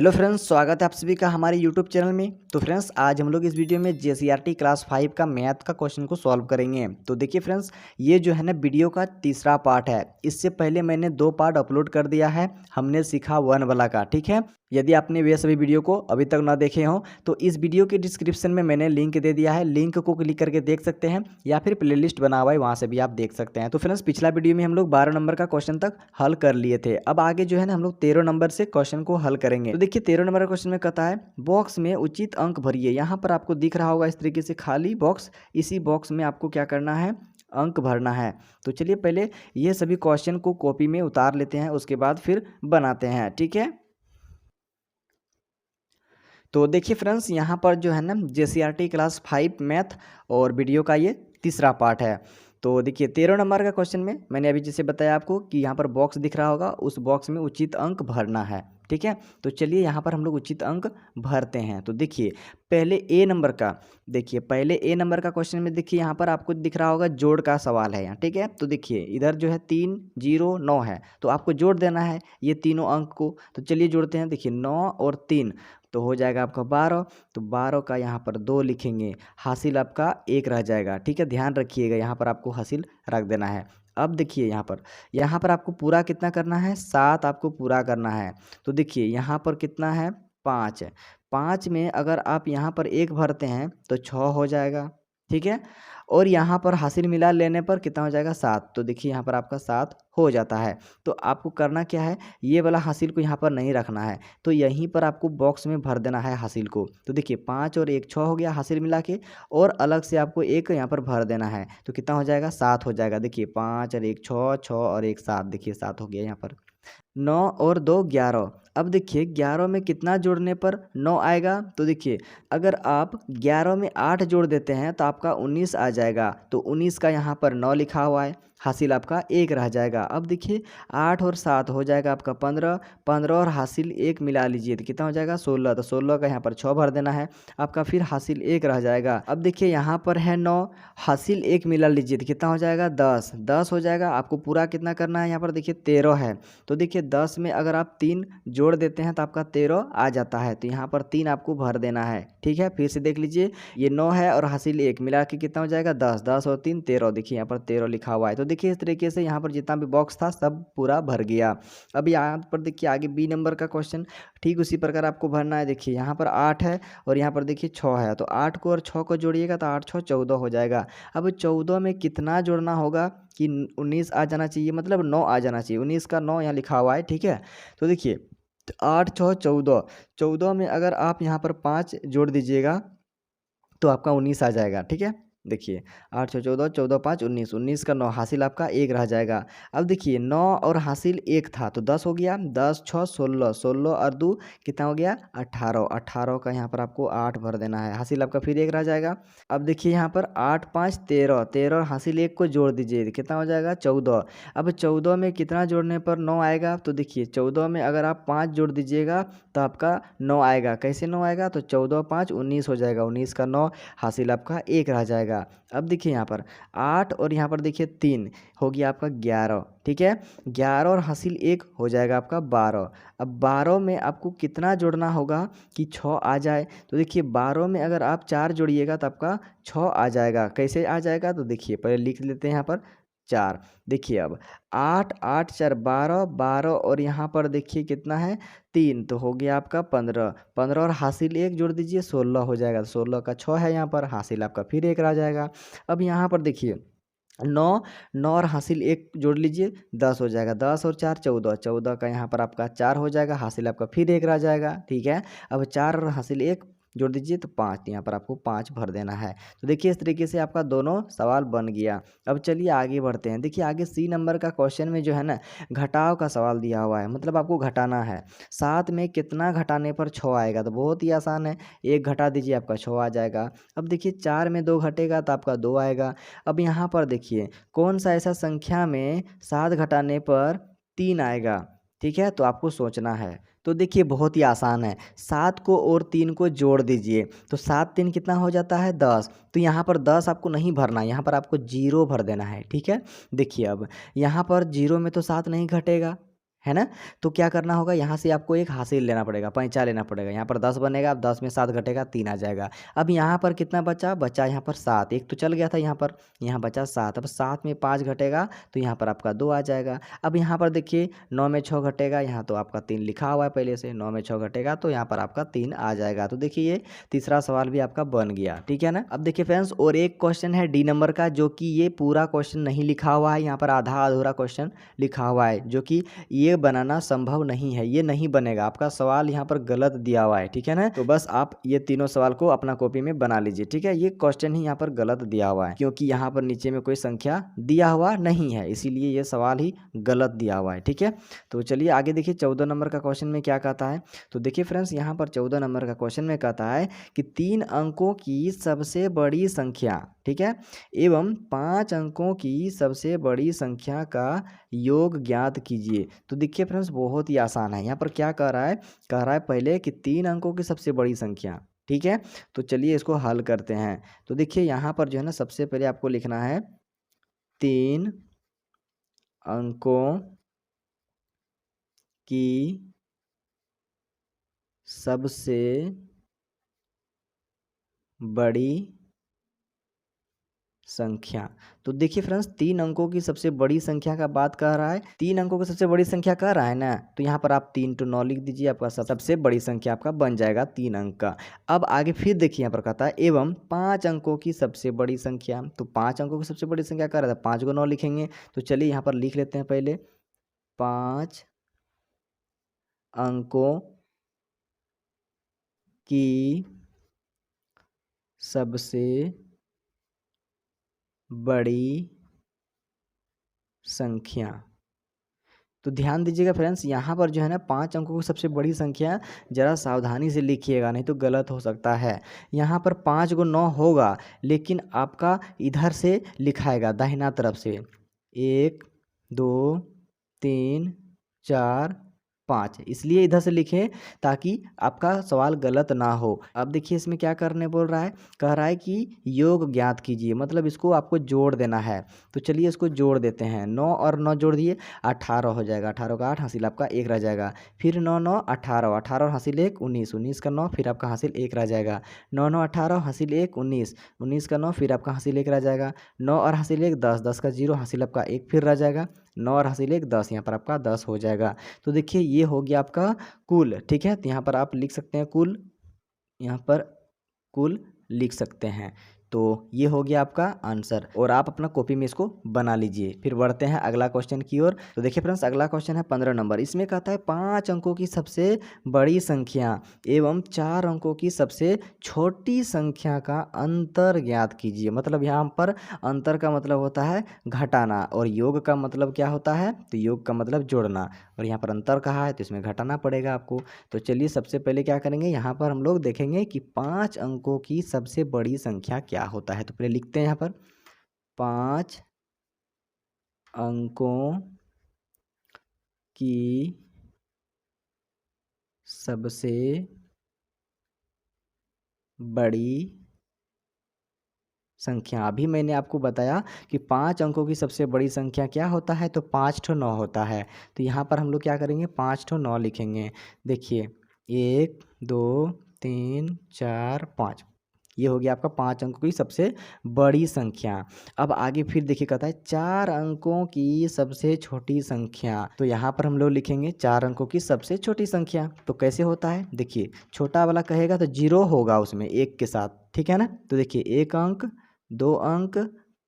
Hello friends, स्वागत है आप सभी का हमारे यूट्यूब चैनल में। तो फ्रेंड्स, आज हम लोग इस वीडियो में जेसीईआरटी क्लास 5 का मैथ का क्वेश्चन को सॉल्व करेंगे। तो देखिए फ्रेंड्स, ये जो है ना वीडियो का तीसरा पार्ट है। इससे पहले मैंने 2 पार्ट अपलोड कर दिया है। हमने सीखा 1 वाला का, ठीक है। यदि आपने वे सभी वीडियो को अभी तक ना देखे हों तो इस वीडियो के डिस्क्रिप्शन में मैंने लिंक दे दिया है। लिंक को क्लिक करके देख सकते हैं या फिर प्लेलिस्ट बना हुआ है, वहाँ से भी आप देख सकते हैं। तो फ्रेंड्स, पिछला वीडियो में हम लोग 12 नंबर का क्वेश्चन तक हल कर लिए थे। अब आगे जो है ना हम लोग 13 नंबर से क्वेश्चन को हल करेंगे। तो देखिए 13 नंबर का क्वेश्चन में कहता है बॉक्स में उचित अंक भरिए। यहाँ पर आपको दिख रहा होगा इस तरीके से खाली बॉक्स, इसी बॉक्स में आपको क्या करना है, अंक भरना है। तो चलिए पहले ये सभी क्वेश्चन को कॉपी में उतार लेते हैं, उसके बाद फिर बनाते हैं, ठीक है। तो देखिए फ्रेंड्स, यहाँ पर जो है ना जेसीईआरटी क्लास 5 मैथ और वीडियो का ये तीसरा पार्ट है। तो देखिए 13 नंबर का क्वेश्चन में मैंने अभी जैसे बताया आपको कि यहाँ पर बॉक्स दिख रहा होगा, उस बॉक्स में उचित अंक भरना है, ठीक है। तो चलिए यहाँ पर हम लोग उचित अंक भरते हैं। तो देखिए पहले ए नंबर का, देखिए पहले ए नंबर का क्वेश्चन में देखिए यहाँ पर आपको दिख रहा होगा जोड़ का सवाल है यहाँ, ठीक है। तो देखिए इधर जो है 3 0 9 है, तो आपको जोड़ देना है ये तीनों अंक को। तो चलिए जोड़ते हैं। देखिए 9 और 3 तो हो जाएगा आपका 12। तो 12 का यहाँ पर 2 लिखेंगे, हासिल आपका 1 रह जाएगा, ठीक है। ध्यान रखिएगा यहाँ पर आपको हासिल रख देना है। अब देखिए यहाँ पर आपको पूरा कितना करना है, 7 आपको पूरा करना है। तो देखिए यहाँ पर कितना है, 5 है। 5 में अगर आप यहाँ पर 1 भरते हैं तो 6 हो जाएगा, ठीक है। और यहाँ पर हासिल मिला लेने पर कितना हो जाएगा, 7। तो देखिए यहाँ पर आपका 7 हो जाता है। तो आपको करना क्या है, ये वाला हासिल को यहाँ पर नहीं रखना है, तो यहीं पर आपको बॉक्स में भर देना है हासिल को। तो देखिए 5 और 1 6 हो गया हासिल मिला के, और अलग से आपको 1 यहाँ पर भर देना है। तो कितना हो जाएगा, 7 हो जाएगा। देखिए 5 और 1 6, 6 और 1 7, देखिए 7 हो गया यहाँ पर। 9 और 2 11। अब देखिए 11 में कितना जोड़ने पर 9 आएगा। तो देखिए अगर आप 11 में 8 जोड़ देते हैं तो आपका 19 आ जाएगा। तो 19 का यहाँ पर 9 लिखा हुआ है, हासिल आपका 1 रह जाएगा। अब देखिए 8 और 7 हो जाएगा आपका 15, 15 और हासिल 1 मिला लीजिए तो कितना हो जाएगा, 16। तो 16 का यहाँ पर 6 भर देना है आपका, फिर हासिल 1 रह जाएगा। अब देखिए यहाँ पर है 9, हासिल 1 मिला लीजिए तो कितना हो जाएगा, 10। 10 हो जाएगा। आपको पूरा कितना करना है, यहाँ पर देखिए 13 है। तो देखिए 10 में अगर आप 3 जोड़ देते हैं तो आपका 13 आ जाता है। तो यहाँ पर 3 आपको भर देना है, ठीक है। फिर से देख लीजिए, ये 9 है और हासिल 1 मिला के कितना हो जाएगा, 10। 10 और 3 13, देखिए यहाँ पर 13 लिखा हुआ है। तो देखिए इस तरीके से यहाँ पर जितना भी बॉक्स था सब पूरा भर गया। अब यहाँ पर देखिए आगे बी नंबर का क्वेश्चन, ठीक उसी प्रकार आपको भरना है। देखिए यहाँ पर 8 है और यहाँ पर देखिए 6 है, तो 8 को और 6 को जोड़िएगा तो 8 6 14 हो जाएगा। अब 14 में कितना जोड़ना होगा कि 19 आ जाना चाहिए, मतलब 9 आ जाना चाहिए। 19 का 9 यहाँ लिखा हुआ है, ठीक है। तो देखिए 8 6 14, 14 में अगर आप यहाँ पर 5 जोड़ दीजिएगा तो आपका 19 आ जाएगा, ठीक है। देखिए 8 6 14, 14 5 19, 19 का 9, हासिल आपका 1 रह जाएगा। अब देखिए 9 और हासिल 1 था तो 10 हो गया। 10 6 16, 16 और 2 कितना हो गया, 18। 18 का यहाँ पर आपको 8 भर देना है, हासिल आपका फिर 1 रह जाएगा। अब देखिए यहाँ पर 8 5 13, 13 और हासिल 1 को जोड़ दीजिए तो कितना हो जाएगा, 14। अब 14 में कितना जोड़ने पर 9 आएगा। तो देखिए 14 में अगर आप 5 जोड़ दीजिएगा तो आपका 9 आएगा। कैसे 9 आएगा, तो 14 5 19 हो जाएगा। 19 का 9, हासिल आपका 1 रह जाएगा। अब देखिए यहाँ पर 8 और यहाँ पर देखिए 3 हो गया आपका 11, ठीक है। 11 और हासिल 1 हो जाएगा आपका 12। अब 12 में आपको कितना जोड़ना होगा कि 6 आ जाए। तो देखिए 12 में अगर आप 4 जोड़िएगा तो आपका 6 आ जाएगा। कैसे आ जाएगा, तो देखिए पहले लिख लेते हैं यहाँ पर 4। देखिए अब 8 8 4 12, 12 और यहाँ पर देखिए कितना है, 3, तो हो गया आपका 15। 15 और हासिल 1 जोड़ दीजिए 16 हो जाएगा। 16 का 6 है यहाँ पर, हासिल आपका फिर 1 रह जाएगा। अब यहाँ पर देखिए 9, 9 और हासिल 1 जोड़ लीजिए 10 हो जाएगा। 10 और 4 14, 14 का यहाँ पर आपका 4 हो जाएगा, हासिल आपका फिर 1 रह जाएगा, ठीक है। अब 4 और हासिल 1 जोड़ दीजिए तो 5, यहाँ पर आपको 5 भर देना है। तो देखिए इस तरीके से आपका दोनों सवाल बन गया। अब चलिए आगे बढ़ते हैं। देखिए आगे सी नंबर का क्वेश्चन में जो है ना घटाव का सवाल दिया हुआ है, मतलब आपको घटाना है। 7 में कितना घटाने पर 6 आएगा, तो बहुत ही आसान है, 1 घटा दीजिए आपका 6 आ जाएगा। अब देखिए 4 में 2 घटेगा तो आपका 2 आएगा। अब यहाँ पर देखिए कौन सा ऐसा संख्या में 7 घटाने पर 3 आएगा, ठीक है। तो आपको सोचना है। तो देखिए बहुत ही आसान है, 7 को और 3 को जोड़ दीजिए तो 7 3 कितना हो जाता है, 10। तो यहाँ पर 10 आपको नहीं भरना, यहाँ पर आपको 0 भर देना है, ठीक है। देखिए अब यहाँ पर 0 में तो 7 नहीं घटेगा, है ना। तो क्या करना होगा, यहाँ से आपको एक हासिल लेना पड़ेगा, पैंचा लेना पड़ेगा। यहाँ पर 10 बनेगा, अब 10 में 7 घटेगा, 3 आ जाएगा। अब यहाँ पर कितना बचा, बचा यहाँ पर 7, एक तो चल गया था यहाँ पर, यहाँ बचा 7। अब 7 में 5 घटेगा तो यहाँ पर आपका 2 आ जाएगा। अब यहाँ पर देखिए 9 में 6 घटेगा, यहाँ तो आपका 3 लिखा हुआ है पहले से, 9 में 6 घटेगा तो यहाँ पर आपका 3 आ जाएगा। तो देखिए ये तीसरा सवाल भी आपका बन गया, ठीक है ना। अब देखिए फ्रेंड्स, और एक क्वेश्चन है डी नंबर का, जो कि ये पूरा क्वेश्चन नहीं लिखा हुआ है, यहाँ पर आधा अधूरा क्वेश्चन लिखा हुआ है, जो कि ये बनाना संभव नहीं है, ये नहीं बनेगा, आपका सवाल यहाँ पर गलत दिया हुआ है, ठीक है ना। तो बस आप ये तीनों सवाल को अपना कॉपी में बना लीजिए, ठीक है। ये क्वेश्चन ही यहाँ पर गलत दिया हुआ है, क्योंकि यहाँ पर नीचे में कोई संख्या दिया हुआ नहीं है, इसीलिए ये सवाल ही गलत दिया हुआ है, ठीक है। तो चलिए आगे देखिए 14 नंबर का क्वेश्चन में क्या कहता है। तो देखिए फ्रेंड्स, यहाँ पर 14 नंबर का क्वेश्चन में कहता है कि 3 अंकों की सबसे बड़ी संख्या, ठीक है, एवं 5 अंकों की सबसे बड़ी संख्या का योग ज्ञात कीजिए। तो देखिए फ्रेंड्स, बहुत ही आसान है। यहाँ पर क्या कह रहा है पहले कि 3 अंकों की सबसे बड़ी संख्या, ठीक है। तो चलिए इसको हल करते हैं। तो देखिए यहाँ पर जो है ना, सबसे पहले आपको लिखना है 3 अंकों की सबसे बड़ी संख्या। तो देखिए फ्रेंड्स, 3 अंकों की सबसे बड़ी संख्या का बात कर रहा है, 3 अंकों की सबसे बड़ी संख्या कह रहा है ना, तो यहाँ पर आप 3 to 9 लिख दीजिए, आपका सबसे बड़ी संख्या आपका बन जाएगा 3 अंक का। अब आगे फिर देखिए यहाँ पर कहता है एवं 5 अंकों की सबसे बड़ी संख्या। तो 5 अंकों की सबसे बड़ी संख्या कह रहा था, 5 को 9 लिखेंगे। तो चलिए यहाँ पर लिख लेते हैं पहले 5 अंकों की सबसे बड़ी संख्या। तो ध्यान दीजिएगा फ्रेंड्स, यहाँ पर जो है ना 5 अंकों की सबसे बड़ी संख्या, ज़रा सावधानी से लिखिएगा, नहीं तो गलत हो सकता है। यहाँ पर 5 को 9 होगा, लेकिन आपका इधर से लिखाएगा दाहिना तरफ से, 1 2 3 4 5, इसलिए इधर से लिखें ताकि आपका सवाल गलत ना हो। अब देखिए इसमें क्या करने बोल रहा है, कह रहा है कि योग ज्ञात कीजिए, मतलब इसको आपको जोड़ देना है। तो चलिए इसको जोड़ देते हैं, 9 और 9 जोड़ दिए, 18 हो जाएगा, 18 का 8 हासिल आपका 1 रह जाएगा। फिर 9 9 18, 18 और हासिल 1 19, 19 का 9 फिर आपका हासिल 1 रह जाएगा। 9 9 18 हासिल 1 19, 19 का 9 फिर आपका हासिल 1 रह जाएगा। 9 और हासिल 1 10, 10 का 0 हासिल आपका 1 फिर रह जाएगा। 9 और हासिल 1 10, यहाँ पर आपका 10 हो जाएगा। तो देखिए ये हो गया आपका कुल, ठीक है। तो यहाँ पर आप लिख सकते हैं कुल, यहाँ पर कुल लिख सकते हैं। तो ये हो गया आपका आंसर, और आप अपना कॉपी में इसको बना लीजिए। फिर बढ़ते हैं अगला क्वेश्चन की ओर। तो देखिए फ्रेंड्स, अगला क्वेश्चन है 15 नंबर। इसमें कहता है 5 अंकों की सबसे बड़ी संख्या एवं 4 अंकों की सबसे छोटी संख्या का अंतर ज्ञात कीजिए। मतलब यहाँ पर अंतर का मतलब होता है घटाना, और योग का मतलब क्या होता है, तो योग का मतलब जोड़ना, और यहाँ पर अंतर कहा है तो इसमें घटाना पड़ेगा आपको। तो चलिए सबसे पहले क्या करेंगे, यहाँ पर हम लोग देखेंगे कि 5 अंकों की सबसे बड़ी संख्या क्या होता है। तो पहले लिखते हैं यहाँ पर 5 अंकों की सबसे बड़ी संख्या। अभी मैंने आपको बताया कि 5 अंकों की सबसे बड़ी संख्या क्या होता है, तो 5 ठो 9 होता है। तो यहाँ पर हम लोग क्या करेंगे, 5 ठो 9 लिखेंगे। देखिए 1 2 3 4 5, ये हो गया आपका 5 अंकों की सबसे बड़ी संख्या। अब आगे फिर देखिए कहता है 4 अंकों की सबसे छोटी संख्या। तो यहाँ पर हम लोग लिखेंगे 4 अंकों की सबसे छोटी संख्या। तो कैसे होता है, देखिए छोटा वाला कहेगा तो 0 होगा उसमें 1 के साथ, ठीक है ना। तो देखिए 1 अंक, 2 अंक,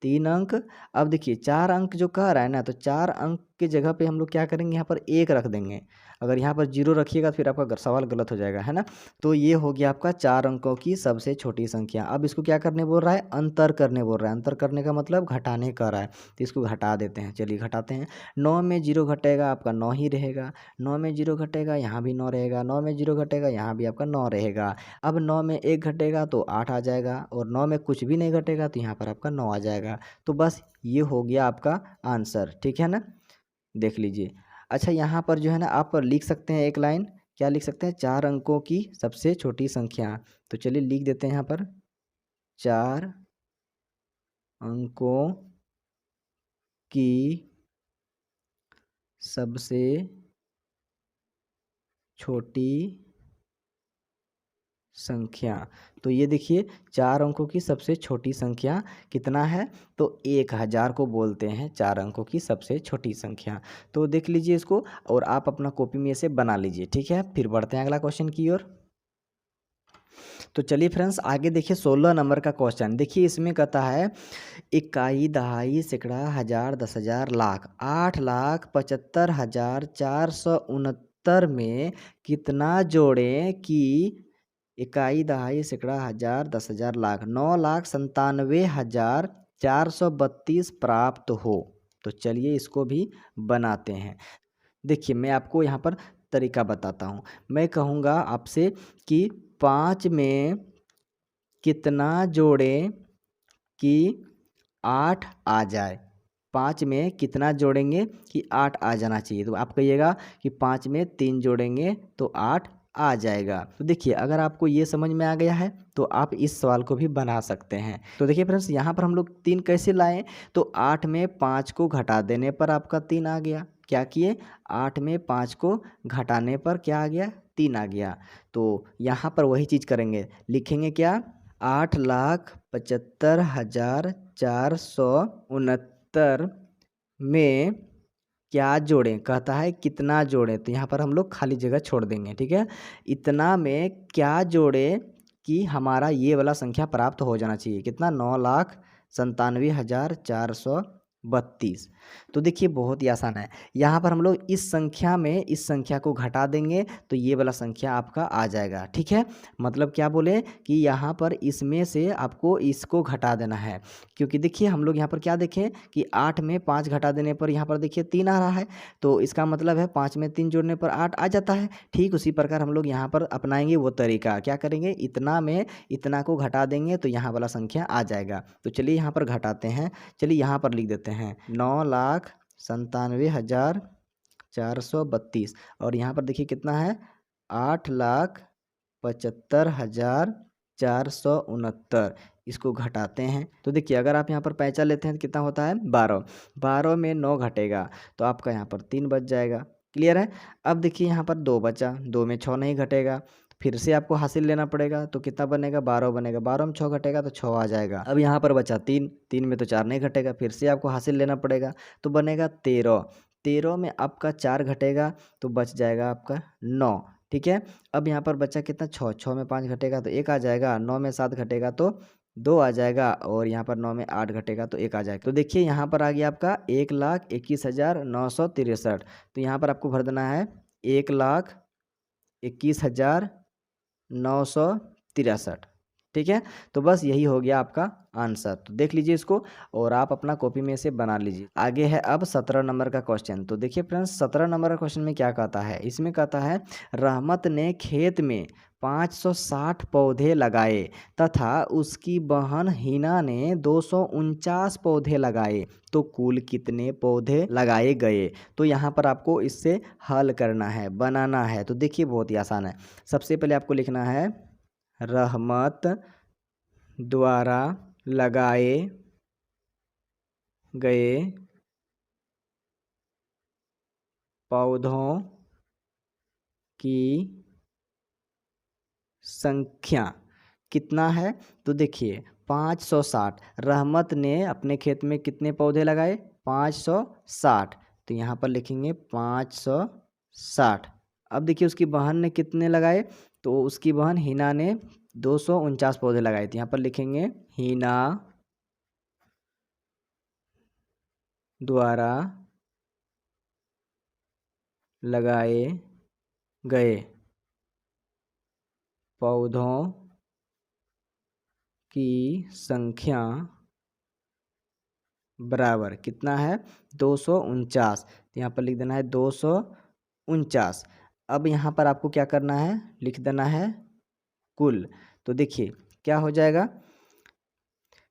3 अंक। अब देखिए 4 अंक जो कह रहा है ना, तो 4 अंक की जगह पे हम लोग क्या करेंगे, यहाँ पर 1 रख देंगे। अगर यहाँ पर 0 रखिएगा तो फिर आपका सवाल गलत हो जाएगा, है ना। तो ये हो गया आपका 4 अंकों की सबसे छोटी संख्या। अब इसको क्या करने बोल रहा है, अंतर करने बोल रहा है। अंतर करने का मतलब घटाने कर रहा है, तो इसको घटा देते हैं। चलिए घटाते हैं। 9 में 0 घटेगा आपका 9 ही रहेगा, 9 में 0 घटेगा यहाँ भी 9 रहेगा, 9 में 0 घटेगा यहाँ भी आपका 9 रहेगा। अब 9 में 1 घटेगा तो 8 आ जाएगा, और 9 में कुछ भी नहीं घटेगा तो यहाँ पर आपका 9 आ जाएगा। तो बस ये हो गया आपका आंसर, ठीक है ना, देख लीजिए। अच्छा यहाँ पर जो है ना, आप लिख सकते हैं एक लाइन, क्या लिख सकते हैं, 4 अंकों की सबसे छोटी संख्या। तो चलिए लिख देते हैं यहाँ पर 4 अंकों की सबसे छोटी संख्या। तो ये देखिए 4 अंकों की सबसे छोटी संख्या कितना है, तो 1000 को बोलते हैं 4 अंकों की सबसे छोटी संख्या। तो देख लीजिए इसको और आप अपना कॉपी में इसे बना लीजिए, ठीक है। फिर बढ़ते हैं अगला क्वेश्चन की ओर। तो चलिए फ्रेंड्स आगे देखिए 16 नंबर का क्वेश्चन। देखिए इसमें कहता है इकाई, दहाई, सैकड़ा, हजार, 10,000, लाख, 8,75,469 में कितना जोड़ें कि इकाई, दहाई, सैकड़ा, हजार, 10,000, लाख, 9,97,432 प्राप्त हो। तो चलिए इसको भी बनाते हैं। देखिए मैं आपको यहाँ पर तरीका बताता हूँ। मैं कहूँगा आपसे कि 5 में कितना जोड़ें कि 8 आ जाए। 5 में कितना जोड़ेंगे कि 8 आ जाना चाहिए। तो आप कहिएगा कि 5 में 3 जोड़ेंगे तो 8 आ जाएगा। तो देखिए अगर आपको ये समझ में आ गया है तो आप इस सवाल को भी बना सकते हैं। तो देखिए फ्रेंड्स यहाँ पर हम लोग 3 कैसे लाएं, तो 8 में 5 को घटा देने पर आपका 3 आ गया। क्या किए, 8 में 5 को घटाने पर क्या आ गया, 3 आ गया। तो यहाँ पर वही चीज़ करेंगे, लिखेंगे क्या, 8,75,469 में क्या जोड़ें, कहता है कितना जोड़ें। तो यहाँ पर हम लोग खाली जगह छोड़ देंगे, ठीक है। इतना में क्या जोड़ें कि हमारा ये वाला संख्या प्राप्त हो जाना चाहिए, कितना, 9,97,432। तो देखिए बहुत ही आसान है। यहाँ पर हम लोग इस संख्या में इस संख्या को घटा देंगे तो ये वाला संख्या आपका आ जाएगा, ठीक है। मतलब क्या बोले कि यहाँ पर इसमें से आपको इसको घटा देना है, क्योंकि देखिए हम लोग यहाँ पर क्या देखें कि 8 में 5 घटा देने पर यहाँ पर देखिए 3 आ रहा है। तो इसका मतलब है 5 में 3 जोड़ने पर 8 आ जाता है। ठीक उसी प्रकार हम लोग यहाँ पर अपनाएंगे वो तरीका, क्या करेंगे, इतना में इतना को घटा देंगे तो यहाँ वाला संख्या आ जाएगा। तो चलिए यहाँ पर घटाते हैं। चलिए यहाँ पर लिख देते हैं 9,97,432 और यहाँ पर देखिए कितना है, 8,75,469। इसको घटाते हैं तो देखिए अगर आप यहाँ पर पैंचा लेते हैं तो कितना होता है, 12। 12 में 9 घटेगा तो आपका यहाँ पर 3 बच जाएगा। क्लियर है। अब देखिए यहाँ पर 2 बचा, 2 में 6 नहीं घटेगा, फिर से आपको हासिल लेना पड़ेगा। तो कितना बनेगा, 12 बनेगा, 12 में 6 घटेगा तो 6 आ जाएगा। अब यहाँ पर बचा 3, 3 में तो 4 नहीं घटेगा, फिर से आपको हासिल लेना पड़ेगा तो बनेगा 13। 13 में आपका 4 घटेगा तो बच जाएगा आपका 9, ठीक है। अब यहाँ पर बचा कितना, 6, 6 में 5 घटेगा तो 1 आ जाएगा, 9 में 7 घटेगा तो 2 आ जाएगा और यहाँ पर 9 में 8 घटेगा तो 1 आ जाएगा। तो देखिए यहाँ पर आ गया आपका 1,21,963। तो यहाँ पर आपको भर देना है 1,21,963, ठीक है। तो बस यही हो गया आपका आंसर। तो देख लीजिए इसको और आप अपना कॉपी में से बना लीजिए। आगे है अब 17 नंबर का क्वेश्चन। तो देखिए फ्रेंड्स 17 नंबर का क्वेश्चन में क्या कहता है, इसमें कहता है रहमत ने खेत में 560 पौधे लगाए तथा उसकी बहन हिना ने 249 पौधे लगाए, तो कुल कितने पौधे लगाए गए। तो यहाँ पर आपको इससे हल करना है, बनाना है। तो देखिए बहुत ही आसान है। सबसे पहले आपको लिखना है रहमत द्वारा लगाए गए पौधों की संख्या कितना है। तो देखिए 560, रहमत ने अपने खेत में कितने पौधे लगाए, 560। तो यहाँ पर लिखेंगे 560। अब देखिए उसकी बहन ने कितने लगाए, तो उसकी बहन हिना ने 249 पौधे लगाए थे। यहाँ पर लिखेंगे हिना द्वारा लगाए गए पौधों की संख्या बराबर कितना है, 249। तो यहाँ पर लिख देना है 249। अब यहाँ पर आपको क्या करना है, लिख देना है कुल। तो देखिए क्या हो जाएगा,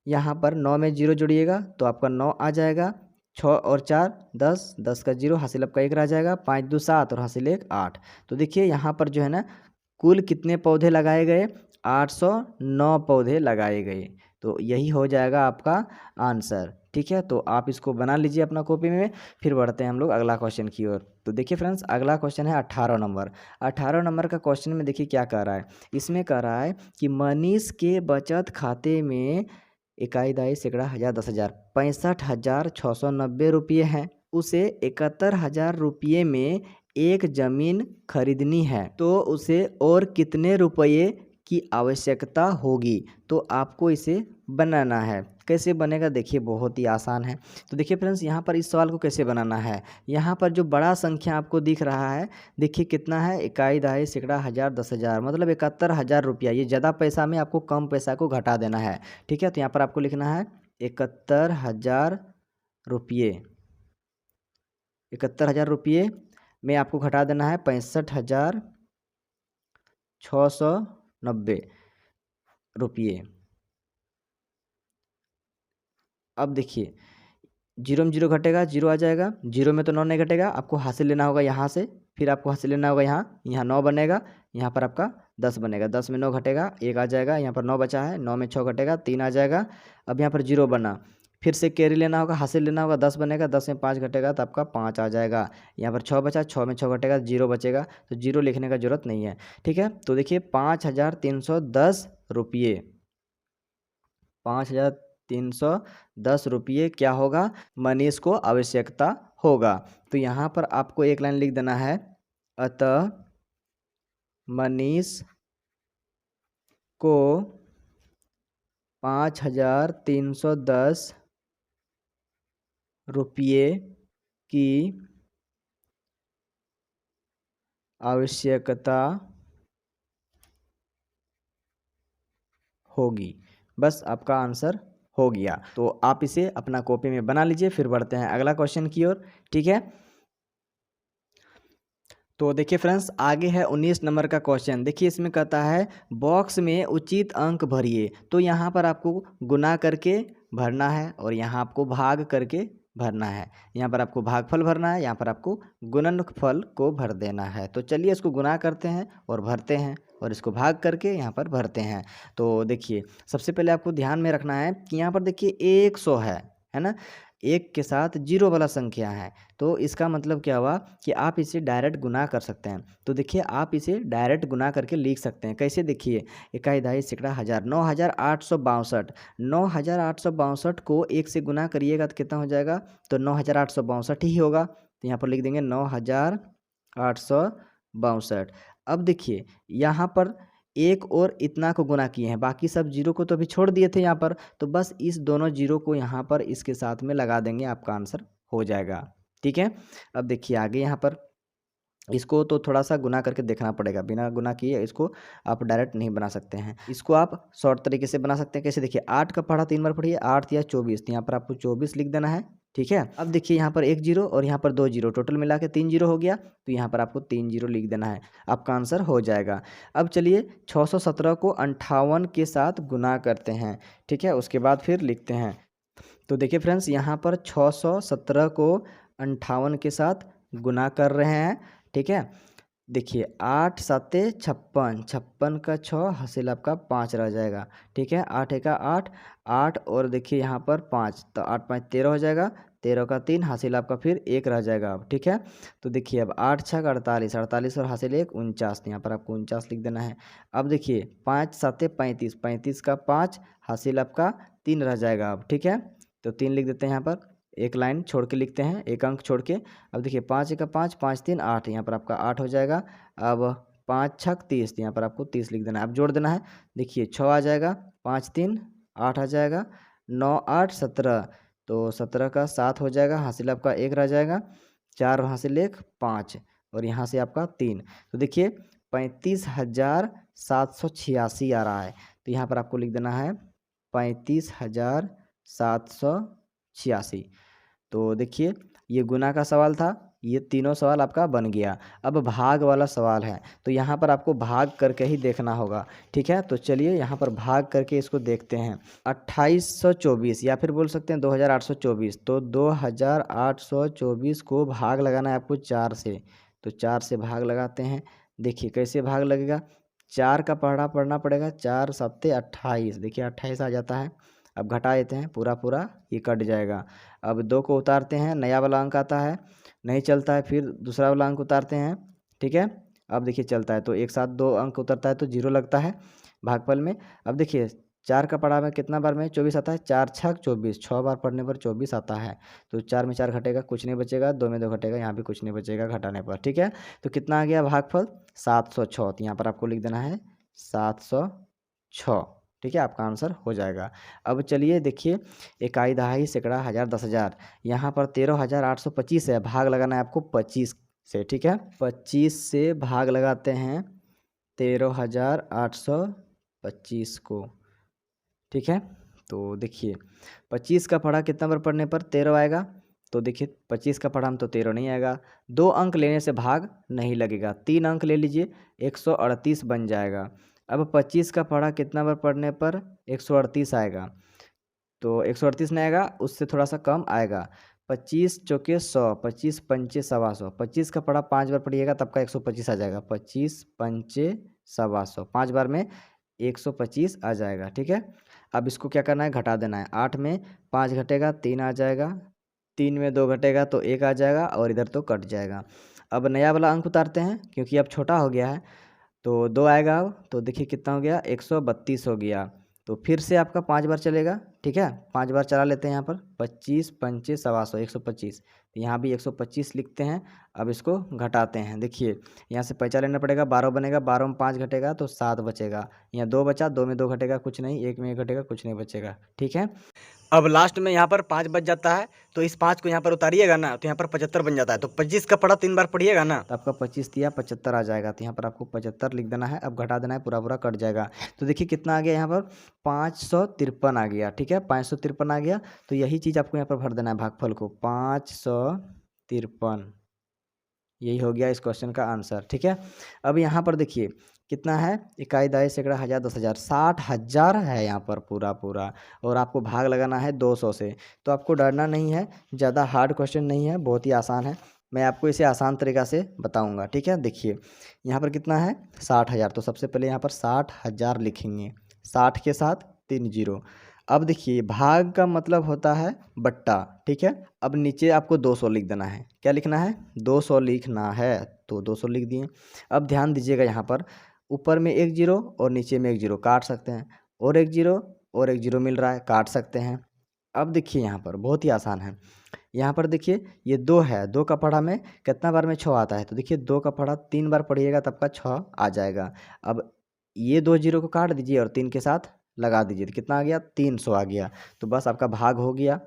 यहाँ पर 9 में 0 जोड़िएगा तो आपका 9 आ जाएगा। 6 और 4 10, 10 का 0, हासिल आपका 1 रह जाएगा, 5 2 7 और हासिल 1 8। तो देखिए यहाँ पर जो है ना कुल कितने पौधे लगाए गए, 809 पौधे लगाए गए। तो यही हो जाएगा आपका आंसर। ठीक है, तो आप इसको बना लीजिए अपना कॉपी में। फिर बढ़ते हैं हम लोग अगला क्वेश्चन की ओर। तो देखिए फ्रेंड्स, अगला क्वेश्चन है 18 नंबर। 18 नंबर का क्वेश्चन में देखिए क्या कह रहा है। इसमें कह रहा है कि मनीष के बचत खाते में इकाई दाई सैकड़ा हज़ार 10,000 65,690 रुपये हैं। उसे 71,000 रुपये में एक जमीन खरीदनी है, तो उसे और कितने रुपये की आवश्यकता होगी। तो आपको इसे बनाना है। कैसे बनेगा देखिए, बहुत ही आसान है। तो देखिए फ्रेंड्स, यहाँ पर इस सवाल को कैसे बनाना है। यहाँ पर जो बड़ा संख्या आपको दिख रहा है, देखिए कितना है, इकाई दहाई सैकड़ा हज़ार 10,000 मतलब 71,000 रुपया। ये ज़्यादा पैसा में आपको कम पैसा को घटा देना है। ठीक है, तो यहाँ पर आपको लिखना है 71,000 रुपये। 71,000 रुपये में आपको घटा देना है 65,690 रुपये। अब देखिए, जीरो में जीरो घटेगा, जीरो आ जाएगा, जीरो में तो 9 नहीं घटेगा, आपको हासिल लेना होगा यहाँ से, फिर आपको हासिल लेना होगा यहाँ, यहाँ 9 बनेगा, यहाँ पर आपका 10 बनेगा, 10 में 9 घटेगा, 1 आ जाएगा, यहाँ पर 9 बचा है, 9 में 6 घटेगा, 3 आ जाएगा। अब यहाँ पर जीरो बना, फिर से कैरी लेना होगा, हासिल लेना होगा, 10 बनेगा, 10 में 5 घटेगा तो आपका 5 आ जाएगा। यहाँ पर 6 बचा, 6 में 6 घटेगा, जीरो बचेगा, तो जीरो लिखने का जरूरत नहीं है। ठीक है, तो देखिए 5,310 रुपये, 5,310 रुपये क्या होगा, मनीष को आवश्यकता होगा। तो यहाँ पर आपको एक लाइन लिख देना है, अतः मनीष को 5,310 रुपये की आवश्यकता होगी। बस आपका आंसर हो गया। तो आप इसे अपना कॉपी में बना लीजिए। फिर बढ़ते हैं अगला क्वेश्चन की ओर। ठीक है, तो देखिए फ्रेंड्स, आगे है 19 नंबर का क्वेश्चन। देखिए इसमें कहता है बॉक्स में उचित अंक भरिए। तो यहाँ पर आपको गुना करके भरना है और यहाँ आपको भाग करके भरना है। यहाँ पर आपको भागफल भरना है, यहाँ पर आपको गुणनफल को भर देना है। तो चलिए इसको गुना करते हैं और भरते हैं, और इसको भाग करके यहाँ पर भरते हैं। तो देखिए सबसे पहले आपको ध्यान में रखना है कि यहाँ पर देखिए 100 है ना, एक के साथ जीरो वाला संख्या है। तो इसका मतलब क्या हुआ कि आप इसे डायरेक्ट गुना कर सकते हैं। तो देखिए आप इसे डायरेक्ट गुना करके लिख सकते हैं। कैसे देखिए, इकाई दहाई सैकड़ा हज़ार, 9,862, 9,862 को 1 से गुना करिएगा तो कितना हो जाएगा, तो 9,862 ही होगा। तो यहाँ पर लिख देंगे 9,862। अब देखिए यहाँ पर एक और इतना को गुना किए हैं, बाकी सब जीरो को तो अभी छोड़ दिए थे यहाँ पर। तो बस इस दोनों जीरो को यहाँ पर इसके साथ में लगा देंगे, आपका आंसर हो जाएगा। ठीक है, अब देखिए आगे यहाँ पर इसको तो थोड़ा सा गुना करके देखना पड़ेगा, बिना गुना किए इसको आप डायरेक्ट नहीं बना सकते हैं। इसको आप शॉर्ट तरीके से बना सकते हैं। कैसे देखिए, 8 का पढ़ा 3 बार पढ़िए, 8 या 24, तो यहाँ पर आपको 24 लिख देना है। ठीक है, अब देखिए यहाँ पर 1 जीरो और यहाँ पर 2 जीरो, टोटल मिला के 3 जीरो हो गया। तो यहाँ पर आपको 3 जीरो लिख देना है, आपका आंसर हो जाएगा। अब चलिए 617 को 58 के साथ गुना करते हैं। ठीक है, उसके बाद फिर लिखते हैं। तो देखिए फ्रेंड्स, यहाँ पर 617 को 58 के साथ गुना कर रहे हैं। ठीक है, देखिए 8 7 56, 56 का 6 हासिल आपका 5 रह जाएगा। ठीक है, 8 का 8, 8 और देखिए यहाँ पर 5, तो 8 5 13 हो जाएगा, 13 का 3 हासिल आपका फिर 1 रह जाएगा। ठीक है, तो देखिए अब 8 6 48, 48 और हासिल 1 49, यहाँ पर आपको 49 लिख देना है। अब देखिए 5 7 35, 35 का 5 हासिल आपका 3 रह जाएगा। अब ठीक है, तो 3 लिख देते हैं, यहाँ पर एक लाइन छोड़ के लिखते हैं, एक अंक छोड़ के। अब देखिए 5 का 5, 5 3 8, यहाँ पर आपका 8 हो जाएगा। अब 5 6 30, यहाँ पर आपको 30 लिख देना है। अब जोड़ देना है, देखिए 6 आ जाएगा, 5 3 8 आ जाएगा, 9 8 17, तो 17 का 7 हो जाएगा, हासिल आपका 1 रह जाएगा, 4 हासिल 1 5, और यहाँ से आपका 3। तो देखिए 35,786 आ रहा है। तो यहाँ पर आपको लिख देना है 35,786। तो देखिए ये गुना का सवाल था, ये तीनों सवाल आपका बन गया। अब भाग वाला सवाल है, तो यहाँ पर आपको भाग करके ही देखना होगा। ठीक है, तो चलिए यहाँ पर भाग करके इसको देखते हैं। 2824 या फिर बोल सकते हैं 2824, तो 2824 को भाग लगाना है आपको 4 से। तो 4 से भाग लगाते हैं। देखिए कैसे भाग लगेगा, 4 का पढ़ा पढ़ना पड़ेगा, 4 सत्ते 28, देखिए 28 आ जाता है। अब घटा देते हैं, पूरा पूरा ये कट जाएगा। अब 2 को उतारते हैं, नया वाला अंक आता है, नहीं चलता है, फिर दूसरा वाला अंक उतारते हैं, ठीक है। अब देखिए चलता है, तो एक साथ 2 अंक उतरता है तो 0 लगता है भागफल में। अब देखिए 4 का पढ़ा में कितना बार में 24 आता है, 4 छक 24, 6 बार पढ़ने पर 24 आता है। तो 4 में 4 घटेगा, कुछ नहीं बचेगा, 2 में 2 घटेगा, यहाँ भी कुछ नहीं बचेगा घटाने पर, ठीक है। तो कितना आ गया भागफल 706, तो यहाँ पर आपको लिख देना है 706, ठीक है, आपका आंसर हो जाएगा। अब चलिए देखिए, इकाई दहाई सैकड़ा हज़ार 10,000, यहाँ पर 13,825 है, भाग लगाना है आपको 25 से, ठीक है। 25 से भाग लगाते हैं 13,825 को, ठीक है। तो देखिए 25 का पढ़ा कितना बार पढ़ने पर 13 आएगा, तो देखिए 25 का पढ़ा हम तो 13 नहीं आएगा, 2 अंक लेने से भाग नहीं लगेगा, 3 अंक ले लीजिए 138 बन जाएगा। अब 25 का पढ़ा कितना बार पढ़ने पर 138 आएगा, तो 138 नहीं आएगा, उससे थोड़ा सा कम आएगा। 25 चौके 100, 25 पंचे 125, 25 का पढ़ा 5 बार पढ़िएगा तब का 125 आ जाएगा, 25 पंचे 125, 5 बार में 125 आ जाएगा, ठीक है। अब इसको क्या करना है, घटा देना है। 8 में 5 घटेगा 3 आ जाएगा, 3 में 2 घटेगा तो 1 आ जाएगा, और इधर तो कट जाएगा। अब नया वाला अंक उतारते हैं, क्योंकि अब छोटा हो गया है, तो 2 आएगा। अब तो देखिए कितना हो गया, 132 हो गया। तो फिर से आपका 5 बार चलेगा, ठीक है, 5 बार चला लेते हैं यहाँ पर। 25 पंचे 125, 125, यहाँ भी 125 लिखते हैं। अब इसको घटाते हैं, देखिए यहाँ से पैंचा लेना पड़ेगा, 12 बनेगा, 12 में 5 घटेगा तो 7 बचेगा, यहाँ 2 बचा, 2 में 2 घटेगा कुछ नहीं, 1 में 1 घटेगा कुछ नहीं बचेगा, ठीक है। अब लास्ट में यहाँ पर 5 बच जाता है, तो इस 5 को यहाँ पर उतारिएगा ना, तो यहाँ पर 75 बन जाता है। तो 25 का पढ़ा 3 बार पढ़िएगा ना, तो आपका 25 दिया 75 आ जाएगा, तो यहाँ पर आपको 75 लिख देना है। अब घटा देना है, पूरा पूरा कट जाएगा। तो देखिए कितना आ गया यहाँ पर 553 आ गया, ठीक है, 553 आ गया। तो यही चीज़ आपको यहाँ पर भर देना है भागफल को, 553, यही हो गया इस क्वेश्चन का आंसर, ठीक है। अब यहाँ पर देखिए कितना है, इकाई दहाई सैकड़ा हज़ार 10,000, 60,000 है यहाँ पर पूरा पूरा, और आपको भाग लगाना है 200 से। तो आपको डरना नहीं है, ज़्यादा हार्ड क्वेश्चन नहीं है, बहुत ही आसान है। मैं आपको इसे आसान तरीक़ा से बताऊंगा, ठीक है। देखिए यहाँ पर कितना है 60,000, तो सबसे पहले यहाँ पर 60,000 लिखेंगे, 60 के साथ 3 जीरो। अब देखिए भाग का मतलब होता है बट्टा, ठीक है। अब नीचे आपको 200 लिख देना है, क्या लिखना है, 200 लिखना है, तो 200 लिख दिए। अब ध्यान दीजिएगा, यहाँ पर ऊपर में 1 जीरो और नीचे में 1 जीरो काट सकते हैं, और 1 जीरो और 1 जीरो मिल रहा है, काट सकते हैं। अब देखिए यहाँ पर बहुत ही आसान है, यहाँ पर देखिए ये 2 है, 2 का पढ़ा में कितना बार में 6 आता है, तो देखिए 2 का पढ़ा 3 बार पढ़िएगा तब का 6 आ जाएगा। अब ये 2 जीरो को काट दीजिए और 3 के साथ लगा दीजिए, तो कितना आ गया 300 आ गया। तो बस आपका भाग हो गया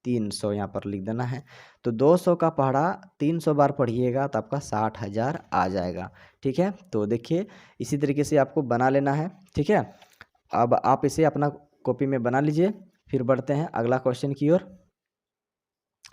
300, यहाँ पर लिख देना है। तो 200 का पढ़ा 300 बार पढ़िएगा तो आपका 60,000 आ जाएगा, ठीक है। तो देखिए इसी तरीके से आपको बना लेना है, ठीक है। अब आप इसे अपना कॉपी में बना लीजिए, फिर बढ़ते हैं अगला क्वेश्चन की ओर।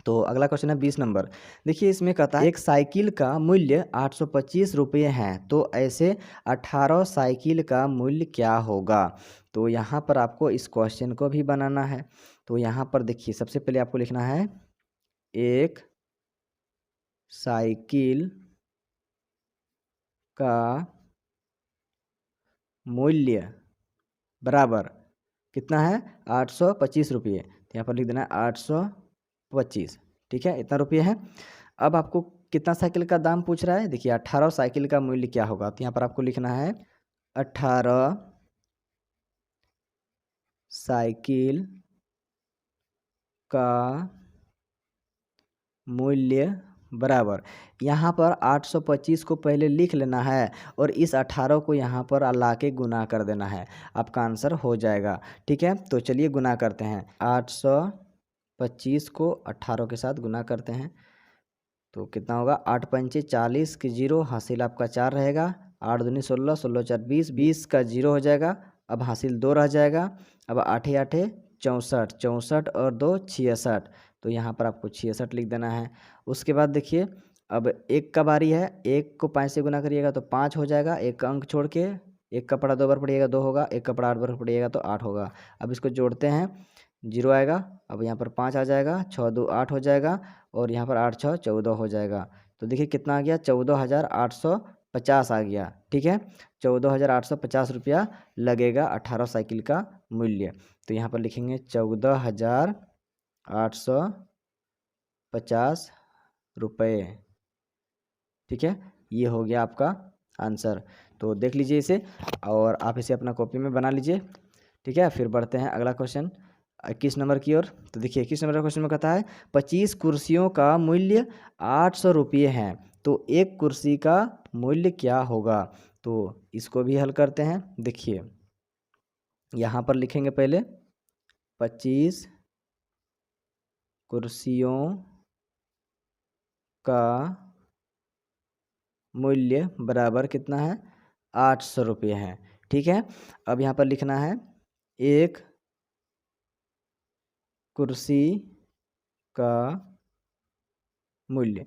तो अगला क्वेश्चन है 20 नंबर। देखिए इसमें कहता है एक साइकिल का मूल्य 825 रुपये है, तो ऐसे 18 साइकिल का मूल्य क्या होगा। तो यहाँ पर आपको इस क्वेश्चन को भी बनाना है। तो यहाँ पर देखिए सबसे पहले आपको लिखना है एक साइकिल का मूल्य बराबर कितना है 825 रुपये, तो यहाँ पर लिख देना है 825, ठीक है, इतना रुपये है। अब आपको कितना साइकिल का दाम पूछ रहा है, देखिए 18 साइकिल का मूल्य क्या होगा, तो यहाँ पर आपको लिखना है 18 साइकिल का मूल्य बराबर, यहाँ पर 825 को पहले लिख लेना है और इस 18 को यहाँ पर ला के गुना कर देना है, आपका आंसर हो जाएगा, ठीक है। तो चलिए गुना करते हैं, 825 को 18 के साथ गुना करते हैं, तो कितना होगा 8 पंचे 40 के जीरो, हासिल आपका 4 रहेगा, 8 दूनी 16, 16 4 20, 20 का जीरो हो जाएगा, अब हासिल 2 रह जाएगा। अब 8 8 64, 64 और 2 66, तो यहाँ पर आपको 66 लिख देना है। उसके बाद देखिए अब 1 का बारी है, 1 को 5 से गुना करिएगा तो 5 हो जाएगा, 1 अंक छोड़ के, 1 का पढ़ा 2 बार पढ़िएगा 2 होगा, 1 का पढ़ा 8 बार पढ़िएगा तो 8 होगा। अब इसको जोड़ते हैं, 0 आएगा, अब यहाँ पर 5 आ जाएगा, 6 2 8 हो जाएगा, और यहाँ पर 8 6 14 हो जाएगा। तो देखिए कितना आ गया 14,800 50 आ गया, ठीक है। 14,850 रुपया लगेगा 18 साइकिल का मूल्य। तो यहाँ पर लिखेंगे 14,850 रुपये, ठीक है। ये हो गया आपका आंसर। तो देख लीजिए इसे और आप इसे अपना कॉपी में बना लीजिए, ठीक है। फिर बढ़ते हैं अगला क्वेश्चन 21 नंबर की ओर। तो देखिए 21 नंबर का क्वेश्चन में कहता है 25 कुर्सियों का मूल्य 800 रुपये हैं, तो एक कुर्सी का मूल्य क्या होगा। तो इसको भी हल करते हैं। देखिए यहाँ पर लिखेंगे पहले 25 कुर्सियों का मूल्य बराबर कितना है, 800 रुपये है, ठीक है। अब यहाँ पर लिखना है एक कुर्सी का मूल्य।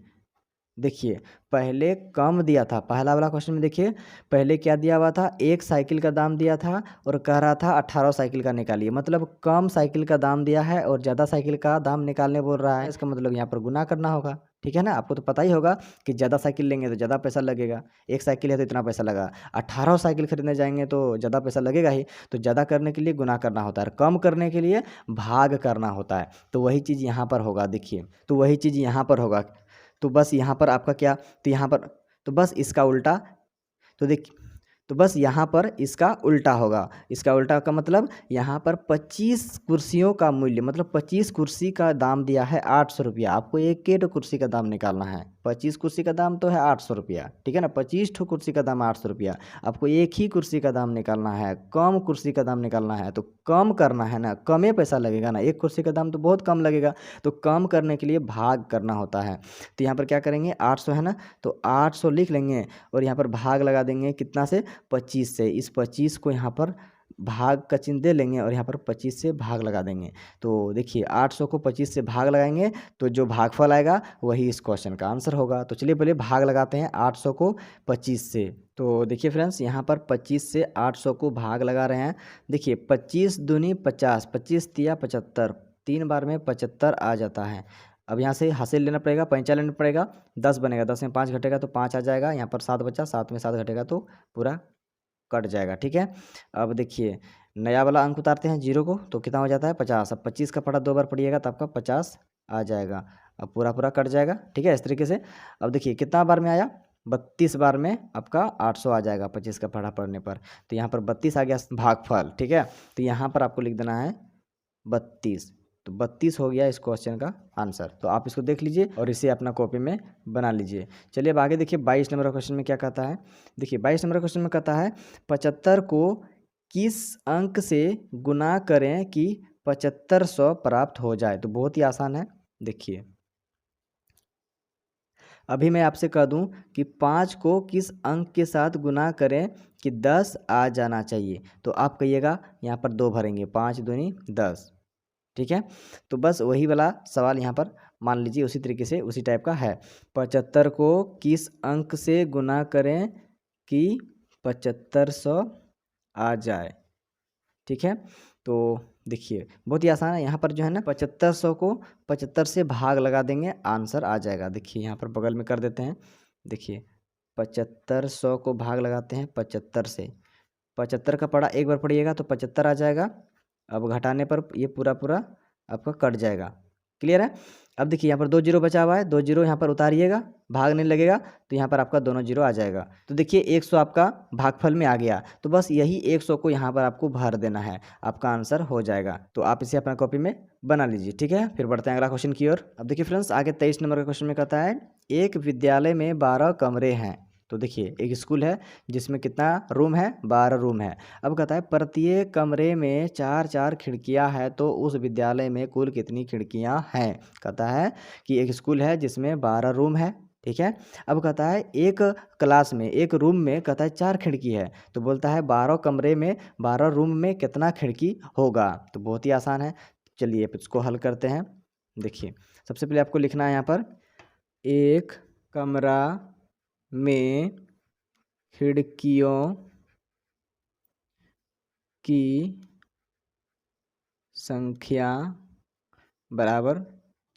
देखिए पहले कम दिया था, पहला वाला क्वेश्चन में देखिए पहले क्या दिया हुआ था, एक साइकिल का दाम दिया था और कह रहा था 18 साइकिल का निकालिए, मतलब कम साइकिल का दाम दिया है और ज़्यादा साइकिल का दाम निकालने बोल रहा है। इसका मतलब यहाँ पर गुना करना होगा, ठीक है ना। आपको तो पता ही होगा कि ज़्यादा साइकिल लेंगे तो ज़्यादा पैसा लगेगा, एक साइकिल है तो इतना पैसा लगा, 18 साइकिल खरीदने जाएंगे तो ज़्यादा पैसा लगेगा ही। तो ज़्यादा करने के लिए गुना करना होता है, कम करने के लिए भाग करना होता है। तो वही चीज़ यहाँ पर होगा, देखिए तो वही चीज़ यहाँ पर होगा। तो बस यहाँ पर आपका क्या, तो यहाँ पर तो बस इसका उल्टा, तो देखिए तो बस यहाँ पर इसका उल्टा होगा। इसका उल्टा का मतलब यहाँ पर 25 कुर्सियों का मूल्य, मतलब 25 कुर्सी का दाम दिया है 800 रुपया, आपको एक एक कुर्सी का दाम निकालना है। 25 कुर्सी का दाम तो है 800 रुपया, ठीक है ना, 25 ठो कुर्सी का दाम 800 रुपया, आपको एक ही कुर्सी का दाम निकालना है, कम कुर्सी का दाम निकालना है। तो कम करना है ना, कम पैसा लगेगा ना, एक कुर्सी का दाम तो बहुत कम लगेगा, तो कम करने के लिए भाग करना होता है। तो यहाँ पर क्या करेंगे, 800 है ना, तो 800 लिख लेंगे और यहाँ पर भाग लगा देंगे कितना से, 25 से। इस 25 को यहाँ पर भाग का चिन्ह दे लेंगे और यहाँ पर 25 से भाग लगा देंगे। तो देखिए 800 को 25 से भाग लगाएंगे तो जो भागफल आएगा वही इस क्वेश्चन का आंसर होगा। तो चलिए पहले भाग लगाते हैं 800 को 25 से। तो देखिए फ्रेंड्स यहाँ पर 25 से 800 को भाग लगा रहे हैं। देखिए 25 दूनी 50, 25 तिया 75, 3 बार में 75 आ जाता है। अब यहाँ से हासिल लेना पड़ेगा, पैंचा लेना पड़ेगा, 10 बनेगा, 10 में 5 घटेगा तो 5 आ जाएगा, यहाँ पर 7 बचा, 7 में 7 घटेगा तो पूरा कट जाएगा, ठीक है। अब देखिए नया वाला अंक उतारते हैं जीरो को, तो कितना हो जाता है 50। अब 25 का पढ़ा 2 बार पढ़िएगा तो आपका 50 आ जाएगा। अब पूरा पूरा कट जाएगा, ठीक है, इस तरीके से। अब देखिए कितना बार में आया, 32 बार में आपका 800 आ जाएगा 25 का पढ़ा पढ़ने पर। तो यहाँ पर 32 आ गया भागफल, ठीक है। तो यहाँ पर आपको लिख देना है 32। तो 32 हो गया इस क्वेश्चन का आंसर। तो आप इसको देख लीजिए और इसे अपना कॉपी में बना लीजिए। चलिए अब आगे देखिए 22 नंबर क्वेश्चन में क्या कहता है। देखिए 22 नंबर क्वेश्चन में कहता है 75 को किस अंक से गुना करें कि 7500 प्राप्त हो जाए। तो बहुत ही आसान है। देखिए अभी मैं आपसे कह दूं कि 5 को किस अंक के साथ गुना करें कि 10 आ जाना चाहिए। तो आप कहिएगा यहाँ पर 2 भरेंगे, 5 दूनी 10, ठीक है। तो बस वही वाला सवाल यहाँ पर मान लीजिए उसी तरीके से उसी टाइप का है। 75 को किस अंक से गुना करें कि 7500 आ जाए, ठीक है। तो देखिए बहुत ही आसान है। यहाँ पर जो है ना 7500 को 75 से भाग लगा देंगे, आंसर आ जाएगा। देखिए यहाँ पर बगल में कर देते हैं। देखिए 7500 को भाग लगाते हैं 75 से, 75 का पढ़ा एक बार पढ़िएगा तो 75 आ जाएगा। अब घटाने पर ये पूरा पूरा आपका कट जाएगा, क्लियर है। अब देखिए यहाँ पर 2 जीरो बचा हुआ है, 2 जीरो यहाँ पर उतारिएगा, भाग नहीं लगेगा तो यहाँ पर आपका दोनों जीरो आ जाएगा। तो देखिए 100 आपका भागफल में आ गया, तो बस यही 100 को यहाँ पर आपको भर देना है, आपका आंसर हो जाएगा। तो आप इसे अपना कॉपी में बना लीजिए, ठीक है। फिर बढ़ते हैं अगला क्वेश्चन की ओर। अब देखिए फ्रेंड्स आगे 23 नंबर का क्वेश्चन में कहता है एक विद्यालय में 12 कमरे हैं। तो देखिए एक स्कूल है जिसमें कितना रूम है, 12 रूम है। अब कहता है प्रत्येक कमरे में 4-4 खिड़कियां हैं, तो उस विद्यालय में कुल कितनी खिड़कियां हैं। कहता है कि एक स्कूल है जिसमें 12 रूम है, ठीक है। अब कहता है एक क्लास में एक रूम में कहता है 4 खिड़की है, तो बोलता है 12 कमरे में 12 रूम में कितना खिड़की होगा। तो बहुत ही आसान है, चलिए इसको हल करते हैं। देखिए सबसे पहले आपको लिखना है यहाँ पर एक कमरा में खिड़कियों की संख्या बराबर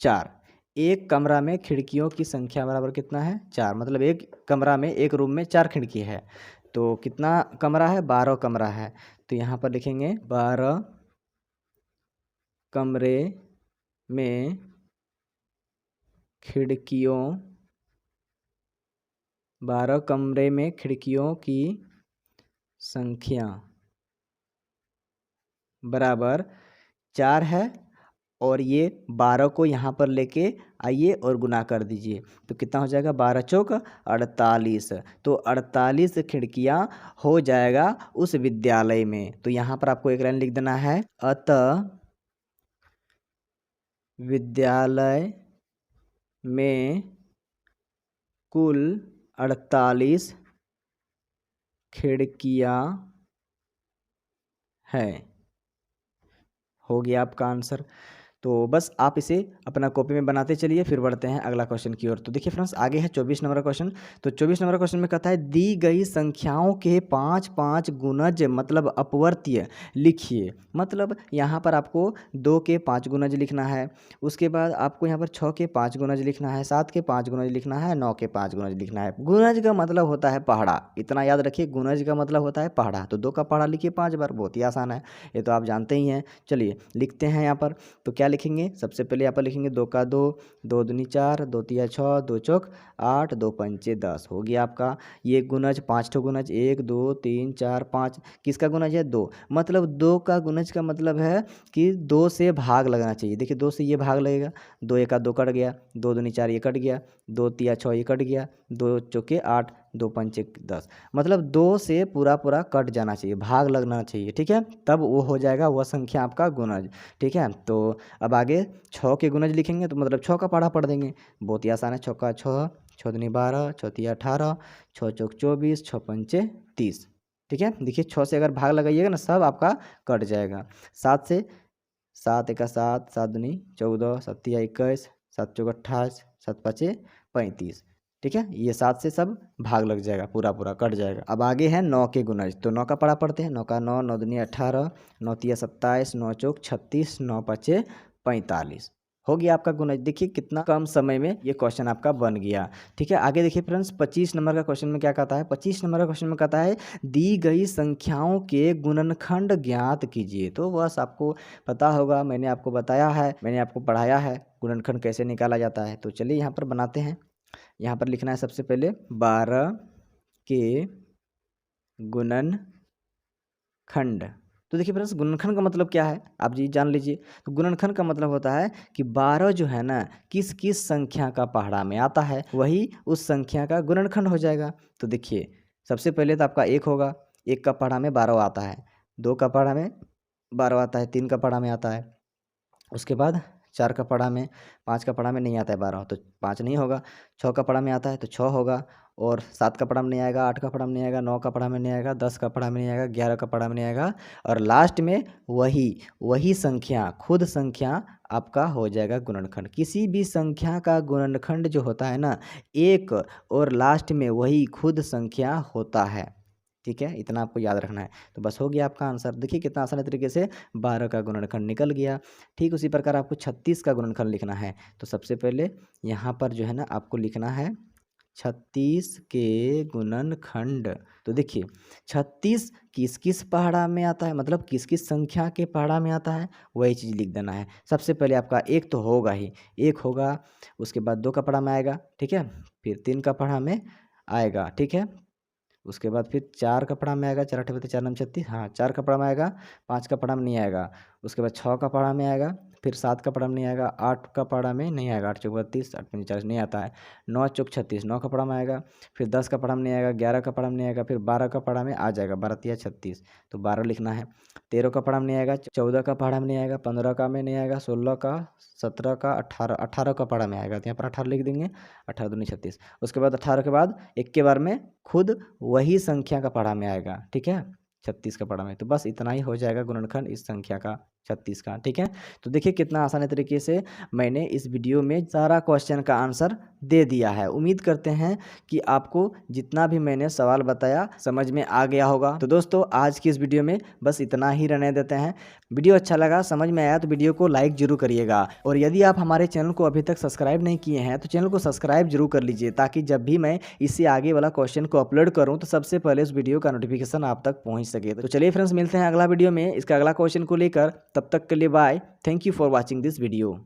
4। एक कमरा में खिड़कियों की संख्या बराबर कितना है? 4। मतलब एक कमरा में, एक रूम में 4 खिड़की है। तो कितना कमरा है? 12 कमरा है। तो यहाँ पर लिखेंगे 12 कमरे में खिड़कियों 12 कमरे में खिड़कियों की संख्या बराबर 4 है। और ये 12 को यहाँ पर लेके आइए और गुना कर दीजिए। तो कितना हो जाएगा? 12 चौक 48। तो 48 खिड़कियाँ हो जाएगा उस विद्यालय में। तो यहाँ पर आपको एक लाइन लिख देना है, अतः विद्यालय में कुल 48 खिड़कियाँ हैं। हो गया आपका आंसर। तो बस आप इसे अपना कॉपी में बनाते चलिए, फिर बढ़ते हैं अगला क्वेश्चन की ओर। तो देखिए फ्रेंड्स, आगे है 24 नंबर का क्वेश्चन। तो 24 नंबर क्वेश्चन में कहता है दी गई संख्याओं के 5-5 गुणज मतलब अपवर्त्य लिखिए। मतलब यहाँ पर आपको 2 के 5 गुणज लिखना है, उसके बाद आपको यहाँ पर 6 के 5 गुणज लिखना है, 7 के 5 गुणज लिखना है, 9 के 5 गुणज लिखना है। गुणज का मतलब होता है पहाड़ा, इतना याद रखिए, गुणज का मतलब होता है पहाड़ा। तो 2 का पहाड़ा लिखिए 5 बार, बहुत ही आसान है, ये तो आप जानते ही हैं। चलिए लिखते हैं यहाँ पर। तो क्या लिखेंगे? सबसे पहले यहाँ पर लिखेंगे 2 का 2, 2 दूनी 4, 2 तिया 6, 2 चौक 8, 2 पंचे 10। हो गया आपका ये गुणज। 5 ठो गुणज, 1 2 3 4 5। किसका गुणज है? 2। मतलब 2 का गुणज का मतलब है कि 2 से भाग लगना चाहिए। देखिए 2 से ये भाग लगेगा, 2 1 2 कट गया, 2 दूनी 4 ये कट गया, 2 तिया 6 ये कट गया, 2 चौके 8, 2 पंचे 10। मतलब 2 से पूरा पूरा कट जाना चाहिए, भाग लगना चाहिए, ठीक है, तब वो हो जाएगा वह संख्या आपका गुणज, ठीक है। तो अब आगे 6 के गुणज लिखेंगे, तो मतलब 6 का पढ़ा पढ़ देंगे, बहुत ही आसान है। 6 का 6, 6 दूनी 12, 6 तिया 18, 6 चौक 24, 6 पंचे 30, ठीक है। देखिए 6 से अगर भाग लगाइएगा ना, सब आपका कट जाएगा। 7 से, 7 एका 7, 7 दूनी 14, 7 तिया 21, 7 चौक 28, 7 पाँचे 35, ठीक है। ये 7 से सब भाग लग जाएगा, पूरा पूरा कट जाएगा। अब आगे है 9 के गुणज। तो 9 का पढ़ा पढ़ते हैं। 9 का 9, 9 दूनी 18, 9 तिया 27, 9 चौक 36, 9 पाँचे 45। हो गया आपका गुणज। देखिए कितना कम समय में ये क्वेश्चन आपका बन गया, ठीक है। आगे देखिए फ्रेंड्स, 25 नंबर का क्वेश्चन में क्या कहता है? 25 नंबर का क्वेश्चन में कहता है दी गई संख्याओं के गुणनखंड ज्ञात कीजिए। तो बस आपको पता होगा, मैंने आपको बताया है, मैंने आपको पढ़ाया है गुणनखंड कैसे निकाला जाता है। तो चलिए यहाँ पर बनाते हैं। यहाँ पर लिखना है सबसे पहले 12 के गुणनखंड। तो देखिए फ्रेंड्स, गुणनखंड का मतलब क्या है आप जी जान लीजिए। तो गुणनखंड का मतलब होता है कि 12 जो है ना, किस किस संख्या का पहाड़ा में आता है, वही उस संख्या का गुणनखंड हो जाएगा। तो देखिए सबसे पहले तो आपका 1 होगा, 1 का पहाड़ा में 12 आता है, 2 का पहाड़ा में 12 आता है, 3 का पहाड़ा में आता है, उसके बाद 4 का पढ़ा में, 5 का पढ़ा में नहीं आता है 12, तो 5 नहीं होगा। 6 का पढ़ा में आता है तो 6 होगा, और 7 का पढ़ा में नहीं आएगा, 8 का पढ़ा में नहीं आएगा, 9 का पढ़ा में नहीं आएगा, 10 का पढ़ा में नहीं आएगा, 11 का पढ़ा में नहीं आएगा, और लास्ट में वही संख्या, खुद संख्या आपका हो जाएगा गुणनखंड। किसी भी संख्या का गुणनखंड जो होता है ना, 1 और लास्ट में वही खुद संख्या होता है, ठीक है। इतना आपको याद रखना है। तो बस हो गया आपका आंसर। देखिए कितना आसान तरीके से 12 का गुणनखंड निकल गया। ठीक उसी प्रकार आपको 36 का गुणनखंड लिखना है। तो सबसे पहले यहाँ पर जो है ना, आपको लिखना है 36 के गुणनखंड। तो देखिए 36 किस किस पहाड़ा में आता है, मतलब किस किस संख्या के पहाड़ा में आता है, वही चीज़ लिख देना है। सबसे पहले आपका 1 तो होगा ही, 1 होगा, उसके बाद 2 का पहाड़ा में आएगा, ठीक है, फिर 3 का पहाड़ा में आएगा, ठीक है, उसके बाद फिर 4 का पढ़ा में आएगा, 4 8 बते 4 9 36, हाँ 4 का पढ़ा में आएगा, 5 का पढ़ा में नहीं आएगा, उसके बाद 6 का पढ़ा में आएगा, फिर 7 का पढ़ा में नहीं आएगा, 8 का पढ़ा में नहीं आएगा, 8 चौक 32, 8 पंजे 40 नहीं आता है, 9 चौक 36, 9 का पढ़ा में आएगा, फिर 10 का पढ़ा में नहीं आएगा, 11 का पढ़ा में नहीं आएगा, फिर 12 का पढ़ा में आ जाएगा, 12 तिया 36, तो 12 लिखना है। 13 का पढ़ा में नहीं आएगा, 14 का पढ़ा में नहीं आएगा, 15 का में नहीं आएगा, 16 का, 17 का, 18 का पढ़ा में आएगा, तो यहाँ पर 18 लिख देंगे, 18 दूनी 36। उसके बाद 18 के बाद एक के बार में खुद वही संख्या का पढ़ा में आएगा, ठीक है, 36 का पढ़ा में। तो बस इतना ही हो जाएगा गुणनखंड इस संख्या का। 36 का। ठीक है, तो देखिए कितना आसानी तरीके से मैंने इस वीडियो में सारा क्वेश्चन का आंसर दे दिया है। उम्मीद करते हैं कि आपको जितना भी मैंने सवाल बताया समझ में आ गया होगा। तो दोस्तों आज की इस वीडियो में बस इतना ही रहने देते हैं। वीडियो अच्छा लगा, समझ में आया तो वीडियो को लाइक जरूर करिएगा, और यदि आप हमारे चैनल को अभी तक सब्सक्राइब नहीं किए हैं तो चैनल को सब्सक्राइब जरूर कर लीजिए, ताकि जब भी मैं इससे आगे वाला क्वेश्चन को अपलोड करूं तो सबसे पहले उस वीडियो का नोटिफिकेशन आप तक पहुंच सके। तो चलिए फ्रेंड्स, मिलते हैं अगला वीडियो में इसका अगला क्वेश्चन को लेकर। तब तक के लिए bye. Thank you for watching this video.